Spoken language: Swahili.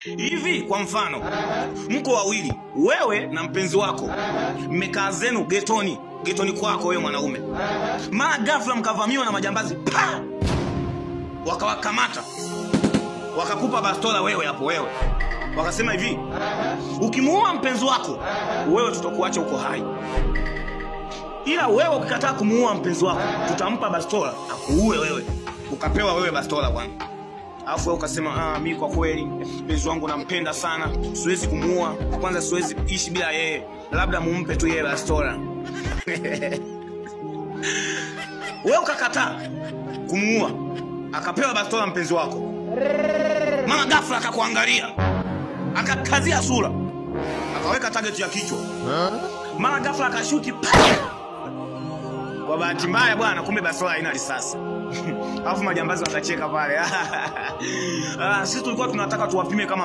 Hivi kwa mfano, mko wawili, wewe na mpenzi wako, mmekaa zenu getoni kwako wewe mwanaume. Mara ghafla mkavamiwa na majambazi, pa! Wakawakamata. Wakakupa bastola wewe hapo wewe. Wakasema hivi, ukimuua mpenzi wako, wewe tutakuacha uko hai. Ila wewe ukikataa kumuua mpenzi wako, tutampa bastola akuue wewe. Ukapewa wewe bastola bwana. Alafu wewe ukasema mimi kwa kweli mpenzi wangu nampenda sana, siwezi kumuua. Kwanza siwezi ishi bila yeye. Labda mumpe tu yeye bastola. Wewe ukakataa kumuua. Akapewa bastola mpenzi wako. Mama ghafla akakuangalia. Akakazia sura. Akaweka target ya kichwa. Mama ghafla akashuti. Kwa bahati mbaya bwana, kumbe bastola haina risasi. Alafu majambazi wakacheka pale. Sisi tulikuwa tunataka tuwapime kama